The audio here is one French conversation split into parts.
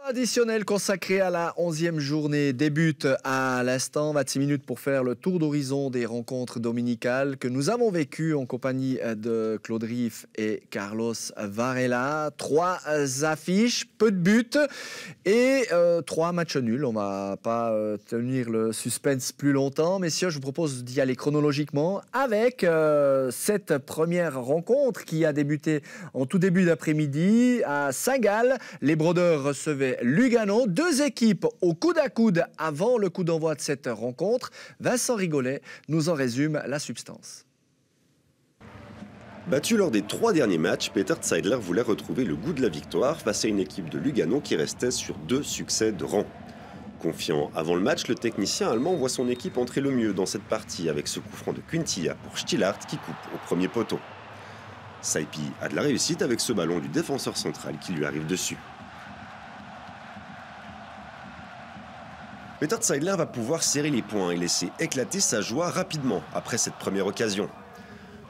Additionnel consacré à la 11e journée débute à l'instant, 26 minutes pour faire le tour d'horizon des rencontres dominicales que nous avons vécues en compagnie de Claude Riff et Carlos Varela. 3 affiches, peu de buts et 3 matchs nuls. On ne va pas tenir le suspense plus longtemps. Messieurs, je vous propose d'y aller chronologiquement avec cette première rencontre qui a débuté en tout début d'après-midi à Saint-Gall. Les Brodeurs recevaient Lugano, 2 équipes au coude à coude avant le coup d'envoi de cette rencontre. Vincent Rigolet nous en résume la substance. Battu lors des 3 derniers matchs, Peter Zeidler voulait retrouver le goût de la victoire face à une équipe de Lugano qui restait sur 2 succès de rang. Confiant avant le match, le technicien allemand voit son équipe entrer le mieux dans cette partie avec ce coup franc de Quintilla pour Stillhardt qui coupe au premier poteau. Saipi a de la réussite avec ce ballon du défenseur central qui lui arrive dessus. Peter Zeidler va pouvoir serrer les poings et laisser éclater sa joie rapidement après cette première occasion.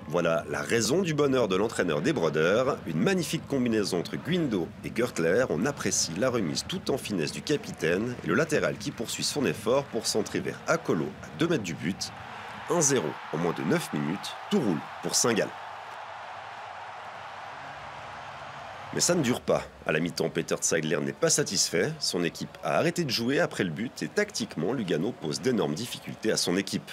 Voilà la raison du bonheur de l'entraîneur des Brodeurs, une magnifique combinaison entre Guindo et Gertler. On apprécie la remise tout en finesse du capitaine et le latéral qui poursuit son effort pour centrer vers Akolo à 2 mètres du but. 1-0 en moins de 9 minutes, tout roule pour Saint-Gall. Mais ça ne dure pas. À la mi-temps, Peter Zeidler n'est pas satisfait. Son équipe a arrêté de jouer après le but et tactiquement, Lugano pose d'énormes difficultés à son équipe.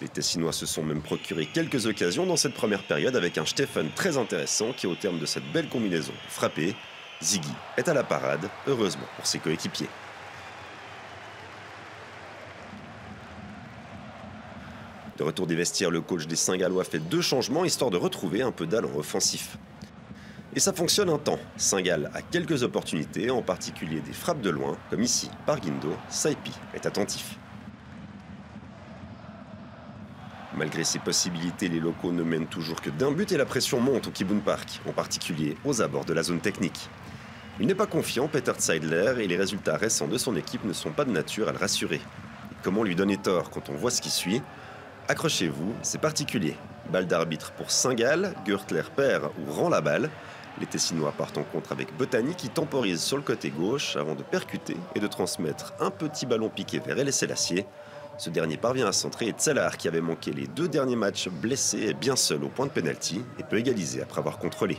Les Tessinois se sont même procuré quelques occasions dans cette première période avec un Stephen très intéressant qui, au terme de cette belle combinaison frappée, Ziggy est à la parade, heureusement pour ses coéquipiers. De retour des vestiaires, le coach des Saint-Gallois fait 2 changements histoire de retrouver un peu d'allant offensif. Et ça fonctionne un temps. Saint-Gall a quelques opportunités, en particulier des frappes de loin, comme ici, par Guindo. Saipi est attentif. Malgré ces possibilités, les locaux ne mènent toujours que d'1 but et la pression monte au Kibun Park, en particulier aux abords de la zone technique. Il n'est pas confiant, Peter Zeidler, et les résultats récents de son équipe ne sont pas de nature à le rassurer. Comment lui donner tort quand on voit ce qui suit? Accrochez-vous, c'est particulier. Balle d'arbitre pour Saint-Gall, Gertler perd ou rend la balle. Les Tessinois partent en contre avec Bottani qui temporise sur le côté gauche avant de percuter et de transmettre un petit ballon piqué vers Haile Selassie. Ce dernier parvient à centrer et Tselar, qui avait manqué les 2 derniers matchs blessé, est bien seul au point de pénalty et peut égaliser après avoir contrôlé.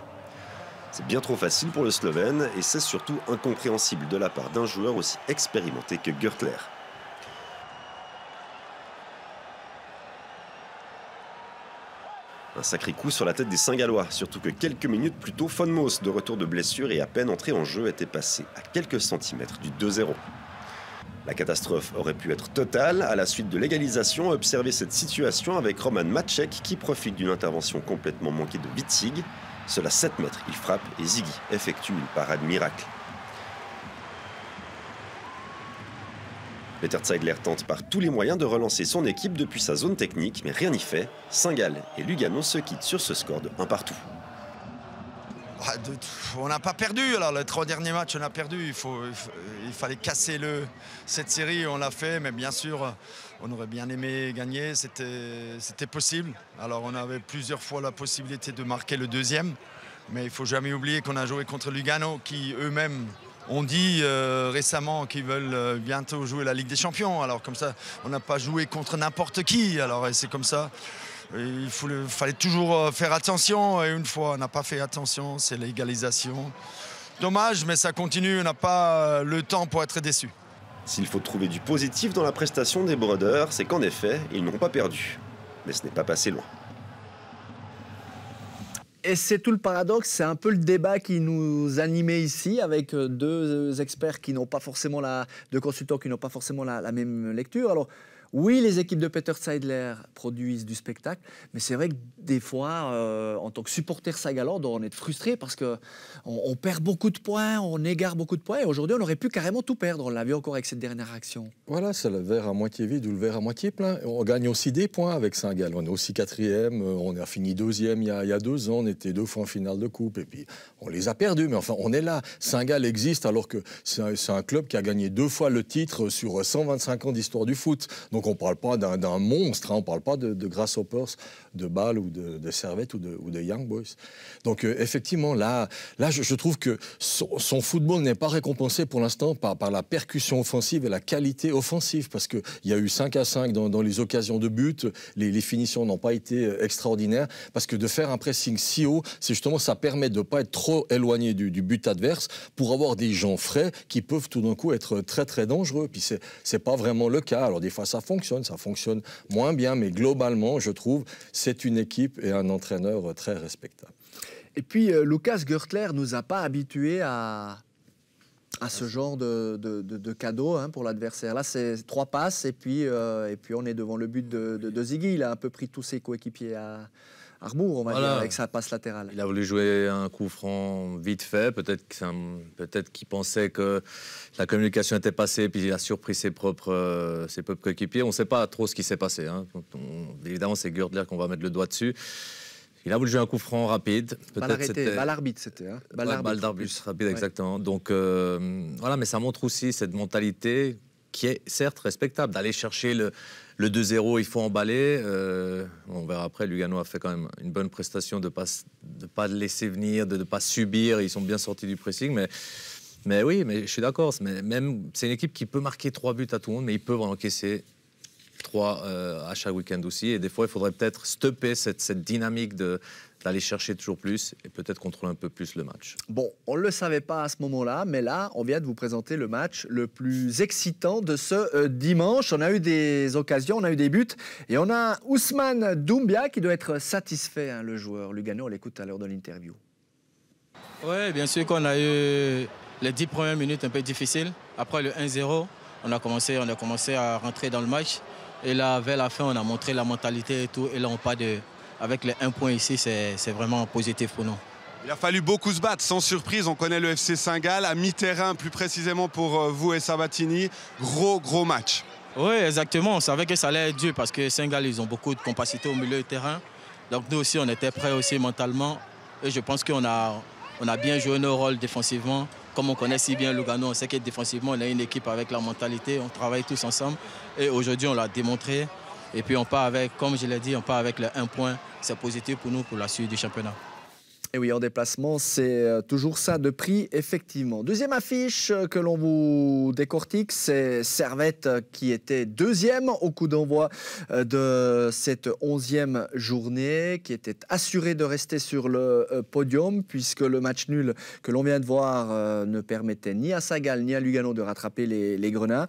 C'est bien trop facile pour le Slovène et c'est surtout incompréhensible de la part d'un joueur aussi expérimenté que Gertler. Un sacré coup sur la tête des Saint-Gallois, surtout que quelques minutes plus tôt, Fonmos, de retour de blessure et à peine entré en jeu, était passé à quelques centimètres du 2-0. La catastrophe aurait pu être totale. À la suite de l'égalisation, observez cette situation avec Roman Maček qui profite d'une intervention complètement manquée de Witzig. Seul à 7 mètres, il frappe et Ziggy effectue une parade miracle. Peter Zeidler tente par tous les moyens de relancer son équipe depuis sa zone technique, mais rien n'y fait. Saint-Gall et Lugano se quittent sur ce score de 1-1. On n'a pas perdu. Alors, les 3 derniers matchs, on a perdu. Il fallait casser cette série. On l'a fait, mais bien sûr, on aurait bien aimé gagner. C'était possible. Alors, on avait plusieurs fois la possibilité de marquer le 2e. Mais il ne faut jamais oublier qu'on a joué contre Lugano, qui eux-mêmes ont dit récemment qu'ils veulent bientôt jouer la Ligue des Champions. Alors, comme ça, on n'a pas joué contre n'importe qui. Alors, c'est comme ça. Il fallait toujours faire attention et une fois on n'a pas fait attention, c'est l'égalisation. Dommage, mais ça continue, on n'a pas le temps pour être déçu. S'il faut trouver du positif dans la prestation des Brodeurs, c'est qu'en effet, ils n'ont pas perdu. Mais ce n'est pas passé loin. Et c'est tout le paradoxe, c'est un peu le débat qui nous animait ici avec 2 experts qui n'ont pas forcément 2 consultants qui n'ont pas forcément la même lecture. Alors, oui, les équipes de Peter Zeidler produisent du spectacle, mais c'est vrai que des fois, en tant que supporter saint-gallois, on est frustré parce qu'on perd beaucoup de points, on égare beaucoup de points. Et aujourd'hui, on aurait pu carrément tout perdre. On l'a vu encore avec cette dernière action. Voilà, c'est le verre à moitié vide ou le verre à moitié plein. On gagne aussi des points avec Saint-Gall. On est aussi 4e, on a fini 2e il y a 2 ans. On était 2 fois en finale de coupe et puis on les a perdus. Mais enfin, on est là. Saint-Gall existe alors que c'est un club qui a gagné 2 fois le titre sur 125 ans d'histoire du foot. Donc Donc on ne parle pas d'un monstre, hein, on ne parle pas de Grasshoppers, de Bâle ou de Servette ou de Young Boys. Donc effectivement, là je trouve que son football n'est pas récompensé pour l'instant par la percussion offensive et la qualité offensive, parce qu'il y a eu 5-5 dans les occasions de but, les finitions n'ont pas été extraordinaires, parce que de faire un pressing si haut, c'est justement, ça permet de ne pas être trop éloigné du but adverse pour avoir des gens frais qui peuvent tout d'un coup être très très dangereux. Puis c'est pas vraiment le cas. Alors des fois ça fonctionne moins bien, mais globalement, je trouve, c'est une équipe et un entraîneur très respectable. Et puis, Lucas Görtler nous a pas habitués à ce genre de cadeau, hein, pour l'adversaire. Là, c'est 3 passes et puis on est devant le but de Ziggy. Il a un peu pris tous ses coéquipiers à rebours, on va dire, avec sa passe latérale. Il a voulu jouer un coup franc vite fait. Peut-être qu'il pensait que la communication était passée, puis il a surpris ses propres coéquipiers. On ne sait pas trop ce qui s'est passé, hein. Évidemment, c'est Görtler qu'on va mettre le doigt dessus. Il a voulu jouer un coup franc rapide. Balle arrêtée, balle arbitre, c'était. Hein. Balle d'arbitre rapide, exactement. Donc voilà, mais ça montre aussi cette mentalité qui est certes respectable, d'aller chercher le 2-0, il faut emballer. On verra après, Lugano a fait quand même une bonne prestation de ne pas le laisser venir, de ne pas subir. Ils sont bien sortis du pressing, mais oui, mais je suis d'accord. C'est une équipe qui peut marquer 3 buts à tout le monde, mais ils peuvent en encaisser 3 à chaque week-end aussi. Et des fois, il faudrait peut-être stopper cette dynamique d'aller chercher toujours plus et peut-être contrôler un peu plus le match. Bon, on ne le savait pas à ce moment-là, mais là, on vient de vous présenter le match le plus excitant de ce dimanche. On a eu des occasions, on a eu des buts, et on a Ousmane Doumbia qui doit être satisfait, hein, le joueur Lugano. On l'écoute à l'heure de l'interview. Oui, bien sûr qu'on a eu les 10 premières minutes un peu difficiles. Après le 1-0, on a commencé à rentrer dans le match. Et là, vers la fin, on a montré la mentalité et tout. Et là, on part avec les 1 point ici, c'est vraiment positif pour nous. Il a fallu beaucoup se battre, sans surprise. On connaît le FC Saint-Gall, à mi-terrain plus précisément pour vous et Sabatini. Gros match. Oui, exactement. On savait que ça allait être dur parce que Saint-Gall, ils ont beaucoup de compacité au milieu du terrain. Donc nous aussi, on était prêts aussi mentalement. Et je pense qu'on a bien joué nos rôles défensivement. Comme on connaît si bien Lugano, on sait que défensivement, on a une équipe avec la mentalité. On travaille tous ensemble. Et aujourd'hui, on l'a démontré. Et puis on part avec, comme je l'ai dit, on part avec le 1 point. C'est positif pour nous pour la suite du championnat. Et oui, en déplacement, c'est toujours ça de prix, effectivement. Deuxième affiche que l'on vous décortique, c'est Servette qui était 2e au coup d'envoi de cette 11e journée, qui était assuré de rester sur le podium, puisque le match nul que l'on vient de voir ne permettait ni à Saint-Gall ni à Lugano de rattraper les Grenats.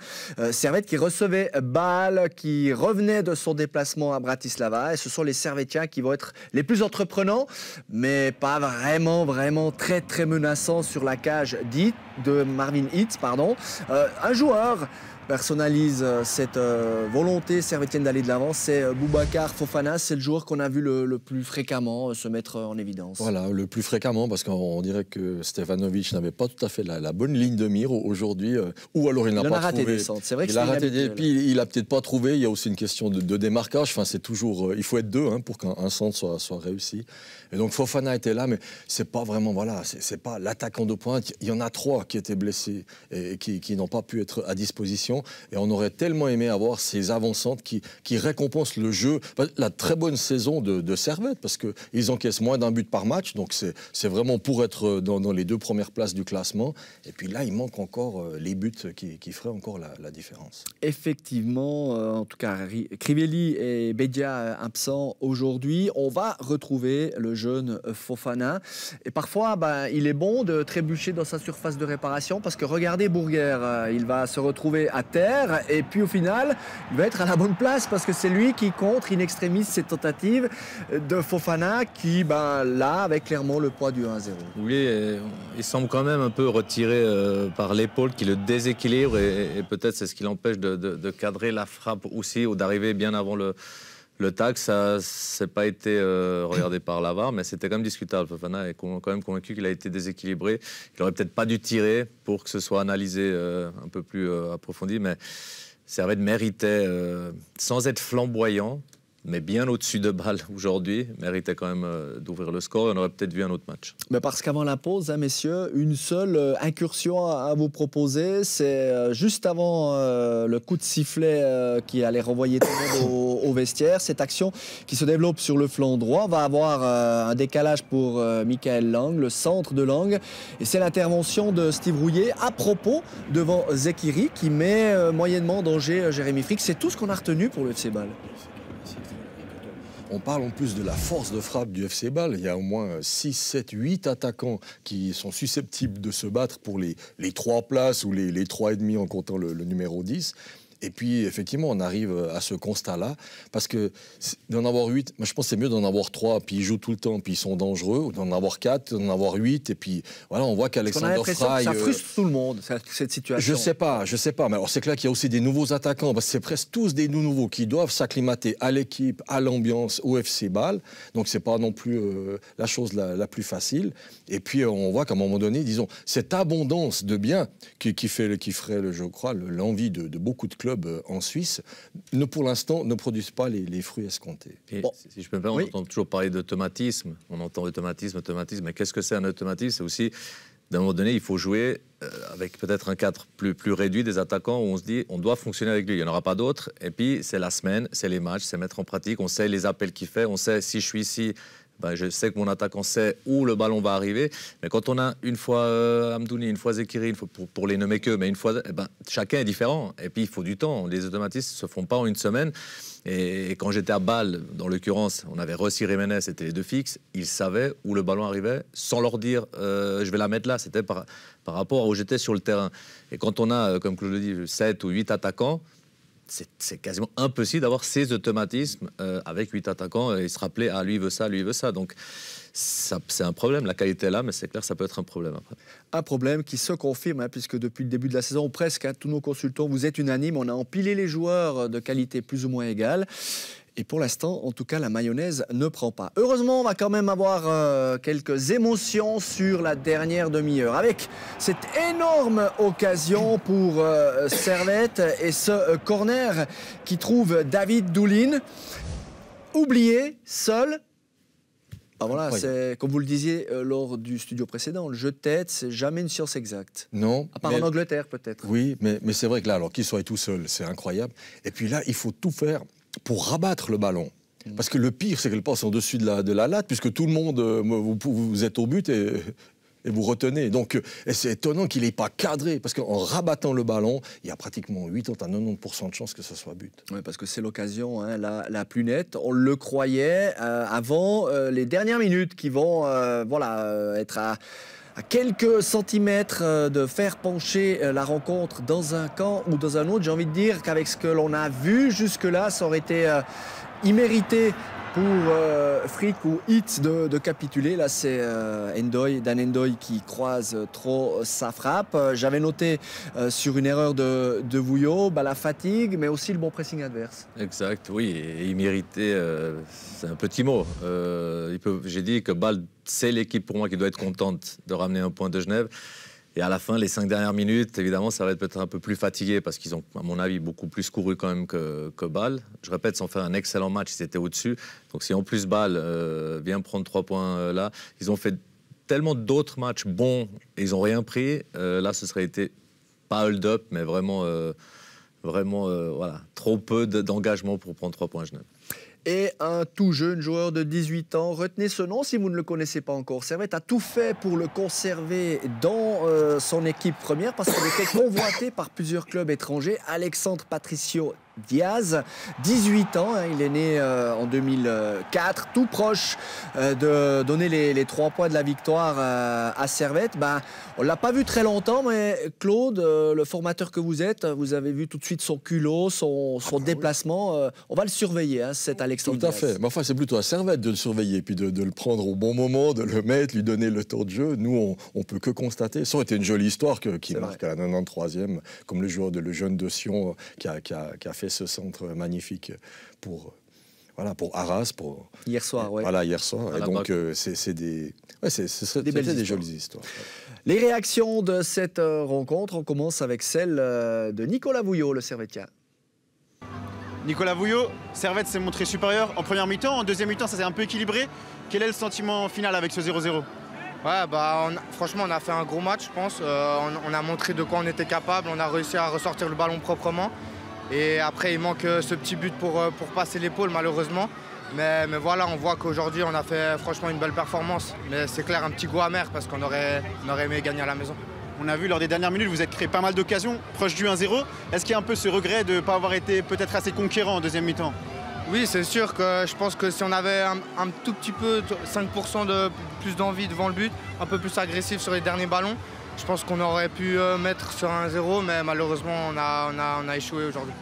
Servette qui recevait Bâle, qui revenait de son déplacement à Bratislava, et ce sont les Servettiens qui vont être les plus entreprenants, mais pas vraiment très menaçant sur la cage de Marvin Hitz, pardon. Un joueur personnalise cette volonté servettienne d'aller de l'avant, c'est Boubacar Fofana. C'est le joueur qu'on a vu le plus fréquemment se mettre en évidence. Voilà, le plus fréquemment, parce qu'on dirait que Stevanovic n'avait pas tout à fait la bonne ligne de mire aujourd'hui, ou alors il n'a pas raté trouvé. des centres. C'est vrai que il a raté des, puis il a peut-être pas trouvé. Il y a aussi une question de démarquage. Enfin, c'est toujours, il faut être 2 pour qu'un centre soit réussi. Et donc Fofana était là, mais c'est pas vraiment, voilà, c'est pas l'attaquant de pointe. Il y en a 3 qui étaient blessés et qui n'ont pas pu être à disposition. Et on aurait tellement aimé avoir ces avancantes qui récompensent le jeu. La très bonne saison de Servette, parce qu'ils encaissent moins d'1 but par match. Donc c'est vraiment pour être dans les 2 premières places du classement. Et puis là, il manque encore les buts qui feraient encore la différence. Effectivement, en tout cas, Crivelli et Bedia absents aujourd'hui. On va retrouver le jeune Fofana. Et parfois, il est bon de trébucher dans sa surface de réparation, parce que regardez Bourguer, il va se retrouver à terre, et puis au final, il va être à la bonne place, parce que c'est lui qui contre in extremis cette tentative de Fofana qui, là, avait clairement le poids du 1-0. Oui, il semble quand même un peu retiré par l'épaule qui le déséquilibre, et peut-être c'est ce qui l'empêche de cadrer la frappe aussi, ou d'arriver bien avant le tag. Ça n'a pas été regardé par la VAR, mais c'était quand même discutable. Fofana est quand même convaincu qu'il a été déséquilibré. Il n'aurait peut-être pas dû tirer pour que ce soit analysé un peu plus approfondi, mais Servette méritait, sans être flamboyant, mais bien au-dessus de Bâle aujourd'hui, méritait quand même d'ouvrir le score. On aurait peut-être vu un autre match. Mais parce qu'avant la pause, hein, messieurs, une seule incursion à vous proposer. C'est juste avant le coup de sifflet qui allait renvoyer tout le monde au vestiaire. Cette action qui se développe sur le flanc droit va avoir un décalage pour Michael Lang, le centre de Lang. Et c'est l'intervention de Steve Rouillet à propos devant Zekiri qui met moyennement en danger Jérémy Frick. C'est tout ce qu'on a retenu pour le FC Bâle. On parle en plus de la force de frappe du FC Bâle. Il y a au moins 6, 7, 8 attaquants qui sont susceptibles de se battre pour les 3 places ou les 3,5 en comptant le numéro 10. Et puis, effectivement, on arrive à ce constat-là, parce que d'en avoir 8, moi, je pense que c'est mieux d'en avoir 3, puis ils jouent tout le temps, puis ils sont dangereux, ou d'en avoir 4, d'en avoir 8, et puis voilà, on voit qu'Alexander Frey... Ça frustre tout le monde, cette situation. Je sais pas, mais alors c'est clair qu'il y a aussi des nouveaux attaquants, parce que c'est presque tous des nouveaux qui doivent s'acclimater à l'équipe, à l'ambiance, au FC Bâle, donc c'est pas non plus la chose la plus facile. Et puis, on voit qu'à un moment donné, disons, cette abondance de biens qui ferait, je crois, l'envie de beaucoup de clubs en Suisse, pour l'instant, ne produisent pas les fruits escomptés. Bon. Si je peux me permettre, on entend toujours parler d'automatisme. On entend automatisme. Mais qu'est-ce que c'est un automatisme? C'est aussi, d'un moment donné, il faut jouer avec peut-être un cadre plus réduit des attaquants où on se dit on doit fonctionner avec lui, il n'y en aura pas d'autres. Et puis, c'est la semaine, c'est les matchs, c'est mettre en pratique. On sait les appels qu'il fait, on sait si je suis ici. Ben, je sais que mon attaquant sait où le ballon va arriver, mais quand on a une fois Amdouni, une fois Zekiri, une fois pour les nommer que, mais une fois, chacun est différent. Et puis il faut du temps. Les automatismes ne se font pas en une semaine. Et quand j'étais à Bâle, dans l'occurrence, on avait Rossi Jiménez, c'était les 2 fixes. Ils savaient où le ballon arrivait, sans leur dire je vais la mettre là. C'était par rapport à où j'étais sur le terrain. Et quand on a, comme Claude le dit, 7 ou 8 attaquants, c'est quasiment impossible d'avoir ces automatismes avec 8 attaquants et se rappeler lui il veut ça, lui il veut ça. Donc c'est un problème, la qualité est là, mais c'est clair ça peut être un problème après. Un problème qui se confirme, hein, puisque depuis le début de la saison, presque, tous nos consultants, vous êtes unanimes, on a empilé les joueurs de qualité plus ou moins égale. Et pour l'instant, en tout cas, la mayonnaise ne prend pas. Heureusement, on va quand même avoir quelques émotions sur la dernière demi-heure. Avec cette énorme occasion pour Servette et ce corner qui trouve David Doulin. Oublié, seul. Ah voilà, c'est comme vous le disiez lors du studio précédent, le jeu de tête, c'est jamais une science exacte. Non. À part en Angleterre, peut-être. Oui, mais c'est vrai que là, alors qu'il soit tout seul, c'est incroyable. Et puis là, il faut tout faire pour rabattre le ballon. Parce que le pire, c'est qu'elle passe en dessus de la latte, puisque tout le monde, vous êtes au but et vous retenez. Donc, c'est étonnant qu'il n'ait pas cadré, parce qu'en rabattant le ballon, il y a pratiquement 80 à 90% de chances que ce soit but. Oui, parce que c'est l'occasion la plus nette. On le croyait avant les dernières minutes qui vont être à quelques centimètres de faire pencher la rencontre dans un camp ou dans un autre. J'ai envie de dire qu'avec ce que l'on a vu jusque-là, ça aurait été immérité pour Frick ou Hitz de capituler. Là, c'est Dan Endoy qui croise trop sa frappe. J'avais noté sur une erreur de Vouillot, la fatigue, mais aussi le bon pressing adverse. Exact, oui. Et immérité, c'est un petit mot. J'ai dit que Bâle, c'est l'équipe pour moi qui doit être contente de ramener un point de Genève. Et à la fin, les 5 dernières minutes, évidemment, ça va être peut-être un peu plus fatigué parce qu'ils ont, à mon avis, beaucoup plus couru quand même que Bâle. Je répète, sans faire un excellent match, ils étaient au-dessus. Donc si en plus Bâle vient prendre 3 points là, ils ont fait tellement d'autres matchs bons et ils n'ont rien pris. Là, ce serait été pas hold-up, mais vraiment, trop peu d'engagement pour prendre 3 points à Genève. Et un tout jeune joueur de 18 ans. Retenez ce nom si vous ne le connaissez pas encore. Servette a tout fait pour le conserver dans son équipe première parce qu'il était convoité par plusieurs clubs étrangers. Alexandre Patricio Diaz, 18 ans, il est né en 2004, tout proche de donner les 3 points de la victoire à Servette. On ne l'a pas vu très longtemps, mais Claude, le formateur que vous êtes, vous avez vu tout de suite son culot, son déplacement. On va le surveiller, cet Alexandre Tout à Diaz. fait. Mais enfin, c'est plutôt à Servette de le surveiller, puis de le prendre au bon moment, de le mettre, lui donner le tour de jeu. Nous, on ne peut que constater. Ça aurait été une jolie histoire qui marque à la 93e, comme le jeune de Sion qui a fait ce centre magnifique pour Arras. Hier soir, oui. Voilà, hier soir. Et donc, c'était des jolies histoires. Les réactions de cette rencontre, on commence avec celle de Nicolas Vouillot, le Servetien. Nicolas Vouillot, Servette s'est montré supérieur en première mi-temps. En deuxième mi-temps, ça s'est un peu équilibré. Quel est le sentiment final avec ce 0-0? Ouais, franchement, on a fait un gros match, je pense. On a montré de quoi on était capable. On a réussi à ressortir le ballon proprement. Et après, il manque ce petit but pour passer l'épaule, malheureusement. Mais voilà, on voit qu'aujourd'hui, on a fait franchement une belle performance. Mais c'est clair, un petit goût amer parce qu'on aurait aimé gagner à la maison. On a vu lors des dernières minutes, vous avez créé pas mal d'occasions, proche du 1-0. Est-ce qu'il y a un peu ce regret de ne pas avoir été peut-être assez conquérant en deuxième mi-temps? Oui, c'est sûr que je pense que si on avait un tout petit peu, 5% de plus d'envie devant le but, un peu plus agressif sur les derniers ballons, je pense qu'on aurait pu mettre sur 1-0, mais malheureusement, on a échoué aujourd'hui.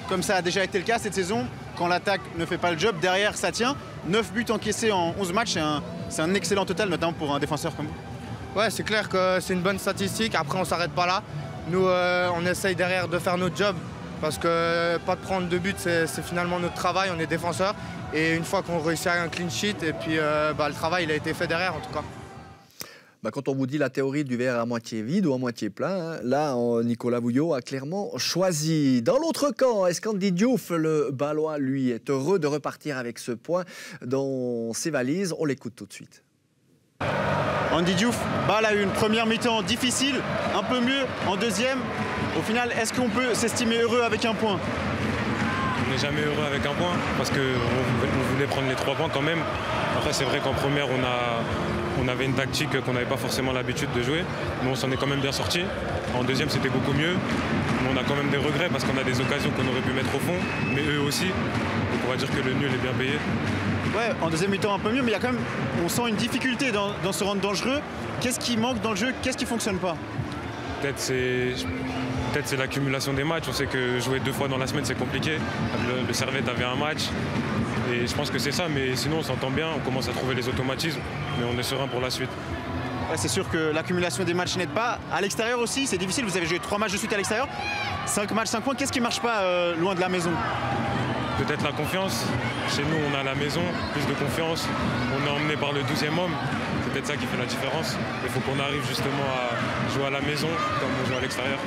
Comme ça a déjà été le cas cette saison, quand l'attaque ne fait pas le job, derrière ça tient. 9 buts encaissés en 11 matchs, c'est un excellent total, notamment pour un défenseur comme vous. Ouais, c'est clair que c'est une bonne statistique. Après, on ne s'arrête pas là. Nous, on essaye derrière de faire notre job. Parce que pas de prendre de but, c'est finalement notre travail. On est défenseur. Et une fois qu'on réussit à un clean sheet, et puis le travail il a été fait derrière en tout cas. Quand on vous dit la théorie du verre à moitié vide ou à moitié plein, hein, là, Nicolas Vouillot a clairement choisi. Dans l'autre camp, Escandi Diouf, le Balois, lui, est heureux de repartir avec ce point dans ses valises. On l'écoute tout de suite. Andy Diouf, Bâle a eu une première mi-temps difficile, un peu mieux en deuxième. Au final, est-ce qu'on peut s'estimer heureux avec un point? On n'est jamais heureux avec un point parce qu'on voulait prendre les 3 points quand même. Après, c'est vrai qu'en première, on avait une tactique qu'on n'avait pas forcément l'habitude de jouer, mais on s'en est quand même bien sorti. En deuxième, c'était beaucoup mieux. Mais on a quand même des regrets parce qu'on a des occasions qu'on aurait pu mettre au fond, mais eux aussi. Donc on va dire que le nul est bien payé. Ouais, en deuxième mi-temps un peu mieux, mais il y a quand même, on sent une difficulté dans ce rendre dangereux. Qu'est-ce qui manque dans le jeu? Qu'est-ce qui ne fonctionne pas? Peut-être c'est l'accumulation des matchs. On sait que jouer 2 fois dans la semaine, c'est compliqué. Le Servette avait un match. Et je pense que c'est ça, mais sinon on s'entend bien, on commence à trouver les automatismes, mais on est serein pour la suite. Ouais, c'est sûr que l'accumulation des matchs n'aide pas. À l'extérieur aussi, c'est difficile, vous avez joué 3 matchs de suite à l'extérieur. 5 matchs, 5 points, qu'est-ce qui ne marche pas loin de la maison? Peut-être la confiance. Chez nous, on a la maison, plus de confiance. On est emmené par le 12e homme. C'est peut-être ça qui fait la différence. Il faut qu'on arrive justement à jouer à la maison comme on joue à l'extérieur.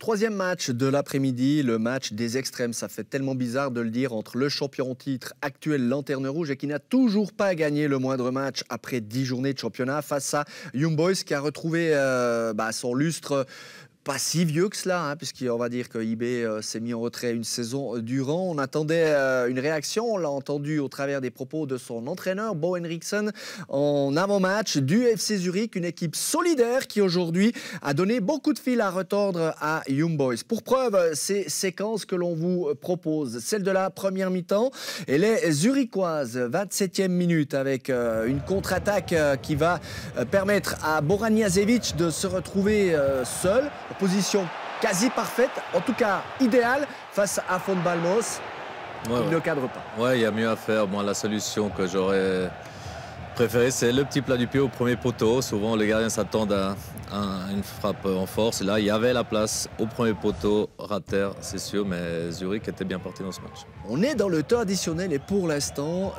Troisième match de l'après-midi, le match des extrêmes. Ça fait tellement bizarre de le dire, entre le champion en titre actuel Lanterne Rouge et qui n'a toujours pas gagné le moindre match après 10 journées de championnat face à Young Boys qui a retrouvé son lustre. Pas si vieux que cela, hein, puisqu'on va dire que IB s'est mis en retrait une saison durant. On attendait une réaction, on l'a entendu au travers des propos de son entraîneur, Bo Henriksen, en avant-match du FC Zurich, une équipe solidaire qui aujourd'hui a donné beaucoup de fil à retordre à Young Boys. Pour preuve, ces séquences que l'on vous propose, celle de la première mi-temps, et les Zurichoises, 27e minute, avec une contre-attaque qui va permettre à Boraniazevic de se retrouver seul. Position quasi parfaite, en tout cas idéale, face à Fon Balmos. Il ne cadre pas. Ouais, il y a mieux à faire. Moi, la solution que j'aurais préférée, c'est le petit plat du pied au premier poteau. Souvent, les gardiens s'attendent à une frappe en force. Et là, il y avait la place au premier poteau. Rater, c'est sûr, mais Zurich était bien parti dans ce match. On est dans le temps additionnel et pour l'instant,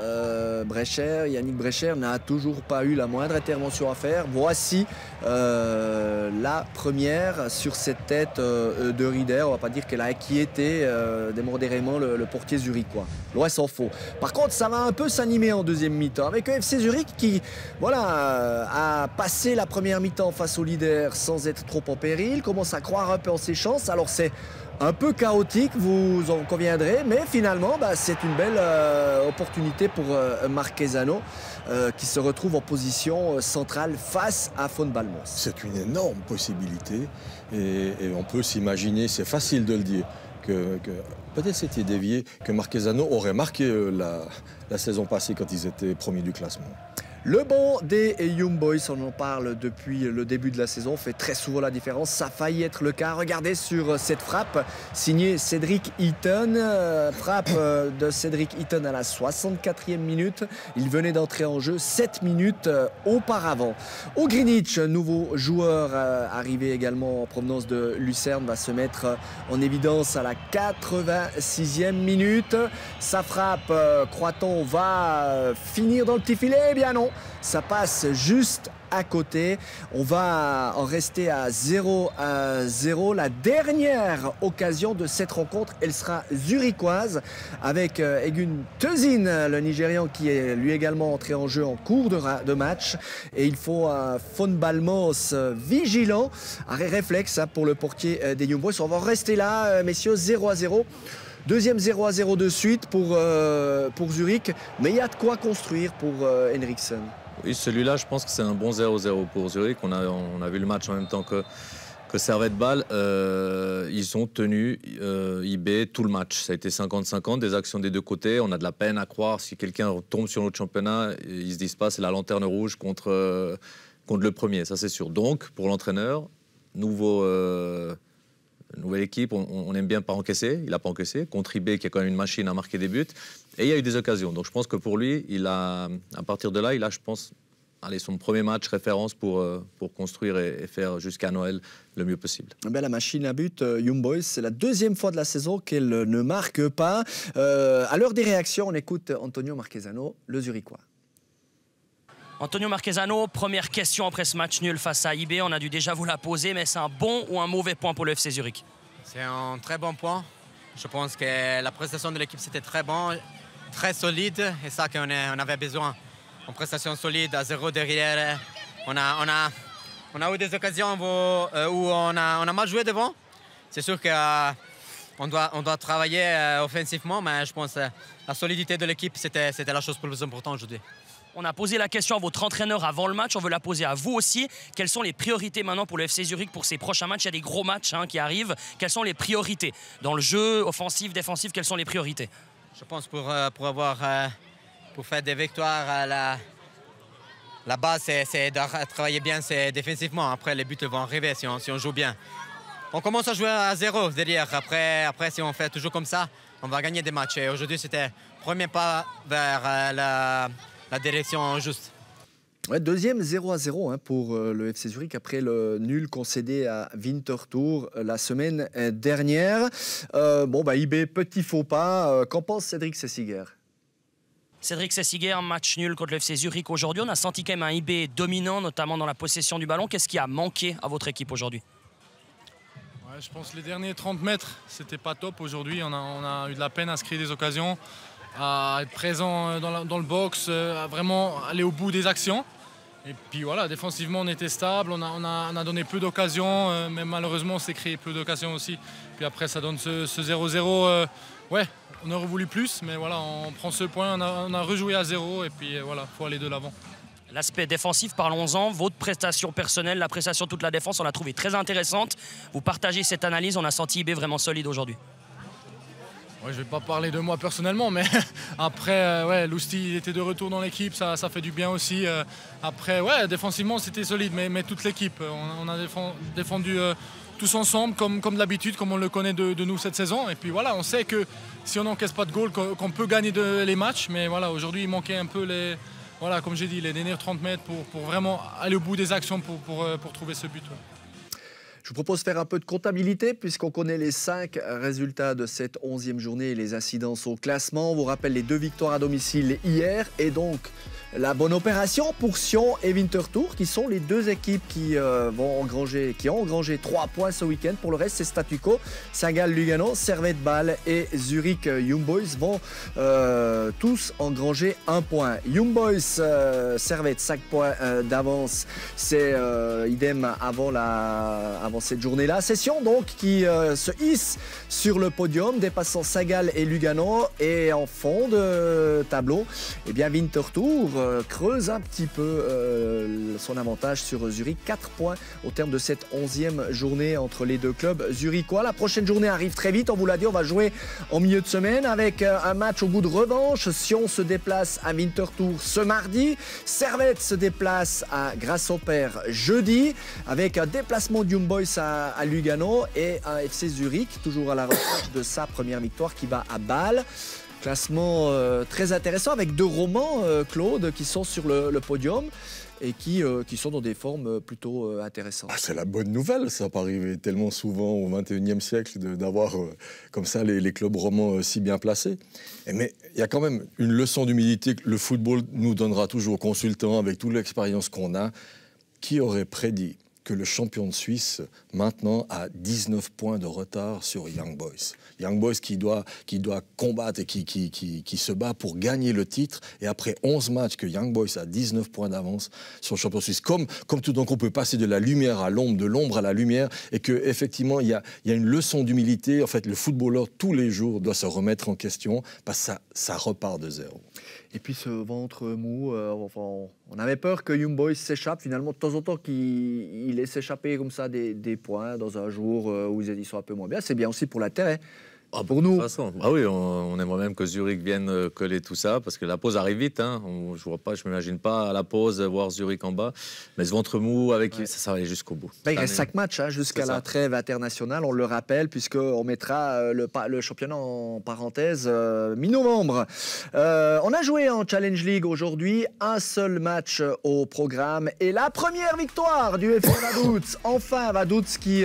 Yannick Brecher n'a toujours pas eu la moindre intervention à faire. Voici la première sur cette tête de Rieder. On ne va pas dire qu'elle a inquiété démodérément le portier zurichois. Loin s'en faut. Par contre, ça va un peu s'animer en deuxième mi-temps avec un FC Zurich qui a passé la première mi-temps face au leader sans être trop en péril, commence à croire un peu en ses chances. Alors c'est un peu chaotique, vous en conviendrez, mais finalement, c'est une belle opportunité pour Marquezano qui se retrouve en position centrale face à Fon Balmos. C'est une énorme possibilité et on peut s'imaginer, c'est facile de le dire, que peut-être c'était dévié, que Marquezano aurait marqué la saison passée quand ils étaient premiers du classement. Le banc des Young Boys, on en parle depuis le début de la saison, fait très souvent la différence. Ça a failli être le cas. Regardez sur cette frappe signée Cédric Eaton. Frappe de Cédric Eaton à la 64e minute. Il venait d'entrer en jeu 7 minutes auparavant. Au Greenwich, nouveau joueur arrivé également en provenance de Lucerne, va se mettre en évidence à la 86e minute. Sa frappe, croit-on, va finir dans le petit filet? Eh bien non. ça passe juste à côté. On va en rester à 0-0. La dernière occasion de cette rencontre, elle sera zurichoise avec Egun Tözin, le Nigérian qui est lui également entré en jeu en cours de match. Et il faut Fon Balmos vigilant, arrêt réflexe pour le portier des Young Boys. On va en rester là, messieurs, 0-0. Deuxième 0-0 de suite pour Zurich, mais il y a de quoi construire pour Henriksen. Oui, celui-là, je pense que c'est un bon 0-0 pour Zurich. On a vu le match en même temps que Servette Bâle. Ils ont tenu IB tout le match. Ça a été 50-50, des actions des deux côtés. On a de la peine à croire si quelqu'un tombe sur notre championnat, ils se disent pas c'est la lanterne rouge contre le premier, ça c'est sûr. Donc, pour l'entraîneur, nouvelle équipe, on aime bien pas encaisser. Il n'a pas encaissé. Contre IB, qui est quand même une machine à marquer des buts. Et il y a eu des occasions. Donc je pense que pour lui, à partir de là, il a, je pense, son premier match référence pour construire et faire jusqu'à Noël le mieux possible. Ben, la machine à but, Young Boys, c'est la deuxième fois de la saison qu'elle ne marque pas. À l'heure des réactions, on écoute Antonio Marchesano, le Zurichois. Antonio Marchesano, première question après ce match nul face à IB. On a dû déjà vous la poser, mais c'est un bon ou un mauvais point pour le FC Zurich? C'est un très bon point. Je pense que la prestation de l'équipe, c'était très bon, très solide, et ça qu'on avait besoin. Une prestation solide, à 0 derrière. On a eu des occasions où on a mal joué devant. C'est sûr qu'on doit travailler offensivement, mais je pense que la solidité de l'équipe, c'était la chose plus importante aujourd'hui. On a posé la question à votre entraîneur avant le match, on veut la poser à vous aussi. Quelles sont les priorités maintenant pour le FC Zurich pour ces prochains matchs? Il y a des gros matchs qui arrivent. Quelles sont les priorités dans le jeu, offensif, défensif? Quelles sont les priorités? Je pense pour faire des victoires, la base, c'est de travailler bien défensivement. Après, les buts vont arriver si on joue bien. On commence à jouer à 0 derrière. Après, si on fait toujours comme ça, on va gagner des matchs. Et aujourd'hui, c'était le premier pas vers la direction juste. Ouais, deuxième 0-0 pour le FC Zurich après le nul concédé à Winterthur la semaine dernière. IB, petit faux pas. Qu'en pense Cédric Sessiger? Cédric Sessiger, match nul contre le FC Zurich aujourd'hui. On a senti quand même un IB dominant, notamment dans la possession du ballon. Qu'est-ce qui a manqué à votre équipe aujourd'hui? Je pense que les derniers 30 mètres, c'était pas top aujourd'hui. On a eu de la peine à se créer des occasions, à être présent dans le box, à vraiment aller au bout des actions. Et puis voilà, défensivement, on était stable, on a donné peu d'occasions, mais malheureusement, on s'est créé peu d'occasions aussi. Puis après, ça donne ce 0-0. On aurait voulu plus, mais voilà, on prend ce point, on a rejoué à 0, et puis voilà, il faut aller de l'avant. L'aspect défensif, parlons-en. Votre prestation personnelle, la prestation de toute la défense, on l'a trouvée très intéressante. Vous partagez cette analyse, on a senti IB vraiment solide aujourd'hui. Je ne vais pas parler de moi personnellement, mais après, Lousti était de retour dans l'équipe, ça fait du bien aussi. Après, défensivement, c'était solide, mais toute l'équipe. On a défendu tous ensemble, comme d'habitude, comme on le connaît de nous cette saison. Et puis voilà, on sait que si on n'encaisse pas de goal, qu'on peut gagner les matchs. Mais voilà, aujourd'hui, il manquait un peu comme j'ai dit, les derniers 30 mètres pour vraiment aller au bout des actions pour trouver ce but. Je vous propose de faire un peu de comptabilité puisqu'on connaît les 5 résultats de cette 11e journée et les incidences au classement. On vous rappelle les 2 victoires à domicile hier et donc la bonne opération pour Sion et Winterthur qui sont les 2 équipes qui ont engrangé 3 points ce week-end. Pour le reste, c'est statu quo. Saint-Gall, Lugano, Servette Bâle et Zurich Young Boys vont tous engranger 1 point. Young Boys, Servette, 5 points d'avance. C'est idem avant cette journée-là. Session donc qui se hisse sur le podium, dépassant Saint-Gall et Lugano. Et en fond de tableau, Winterthur creuse un petit peu son avantage sur Zurich. 4 points au terme de cette 11e journée entre les 2 clubs zurichois. La prochaine journée arrive très vite, on vous l'a dit, on va jouer en milieu de semaine avec un match au goût de revanche. Sion se déplace à Winterthur ce mardi. Servette se déplace à Grasshopper jeudi avec un déplacement de Young Boys à Lugano et un FC Zurich toujours à la recherche de sa première victoire qui va à Bâle. Classement très intéressant avec 2 romans, Claude, qui sont sur le podium. et qui sont dans des formes plutôt intéressantes. Ah, c'est la bonne nouvelle, ça peut arriver tellement souvent au XXIe siècle d'avoir comme ça les clubs romans si bien placés. Mais il y a quand même une leçon d'humilité que le football nous donnera toujours, consultant avec toute l'expérience qu'on a. Qui aurait prédit que le champion de Suisse, maintenant, a 19 points de retard sur Young Boys. Young Boys qui doit combattre et qui se bat pour gagner le titre. Et après 11 matchs, que Young Boys a 19 points d'avance sur le champion suisse. Comme tout d'un coup, on peut passer de la lumière à l'ombre, de l'ombre à la lumière, et qu'effectivement, il y a une leçon d'humilité. En fait, le footballeur, tous les jours, doit se remettre en question, parce que ça repart de zéro. Et puis ce ventre mou, on avait peur que Young Boys s'échappe. Finalement, de temps en temps, qu'il laisse s'échapper comme ça des points dans un jour où ils sont un peu moins bien. C'est bien aussi pour l'intérêt. Pour nous. De toute façon, oui, on aimerait même que Zurich vienne coller tout ça, parce que la pause arrive vite. Hein. Je m'imagine pas à la pause voir Zurich en bas. Mais ce ventre mou, ça va aller jusqu'au bout. Il reste 5 matchs jusqu'à la trêve internationale, on le rappelle, puisqu'on mettra le championnat en parenthèse mi-novembre. On a joué en Challenge League aujourd'hui, un seul match au programme. Et la première victoire du FC Vaduz. Enfin, Vaduz qui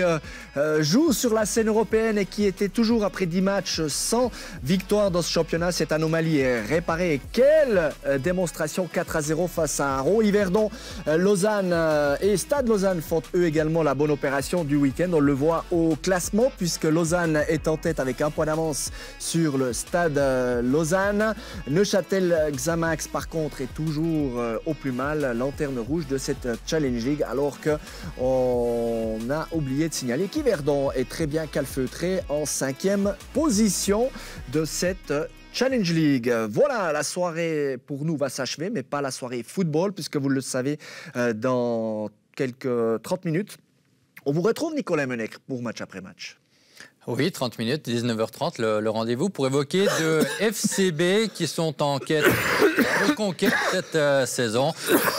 joue sur la scène européenne et qui était toujours après 10 matchs sans victoire dans ce championnat. Cette anomalie est réparée. Et quelle démonstration 4-0 face à Ron Yverdon. Lausanne et Stade Lausanne font eux également la bonne opération du week-end. On le voit au classement puisque Lausanne est en tête avec 1 point d'avance sur le Stade Lausanne. Neuchâtel Xamax par contre est toujours au plus mal, lanterne rouge de cette Challenge League, alors qu'on a oublié de signaler qu'Yverdon est très bien calfeutré en 5e position de cette Challenge League. Voilà, la soirée pour nous va s'achever, mais pas la soirée football, puisque vous le savez, dans quelques 30 minutes, on vous retrouve Nicolas Menecre pour match après match. Oui, 30 minutes, 19h30, le rendez-vous pour évoquer deux FCB qui sont en quête de conquête cette saison.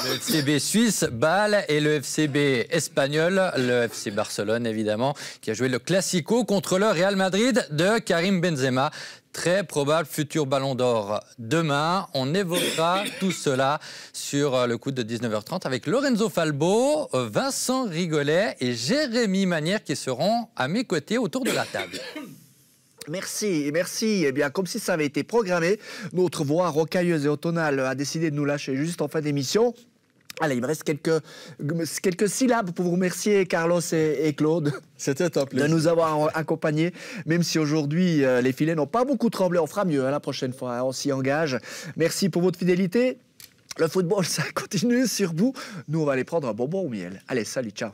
Le FCB suisse, Bâle, et le FCB espagnol, le FC Barcelone évidemment, qui a joué le Classico contre le Real Madrid de Karim Benzema. Très probable futur ballon d'or demain. On évoquera tout cela sur le coup de 19h30 avec Lorenzo Falbo, Vincent Rigolet et Jérémy Manière qui seront à mes côtés autour de la table. Merci. Eh bien, comme si ça avait été programmé, notre voix rocailleuse et automnale a décidé de nous lâcher juste en fin d'émission. Allez, il me reste quelques syllabes pour vous remercier, Carlos et Claude. C'était un plaisir de nous avoir accompagnés, même si aujourd'hui les filets n'ont pas beaucoup tremblé. On fera mieux la prochaine fois, on s'y engage. Merci pour votre fidélité. Le football, ça continue sur vous. Nous, on va aller prendre un bonbon au miel. Allez, salut, ciao.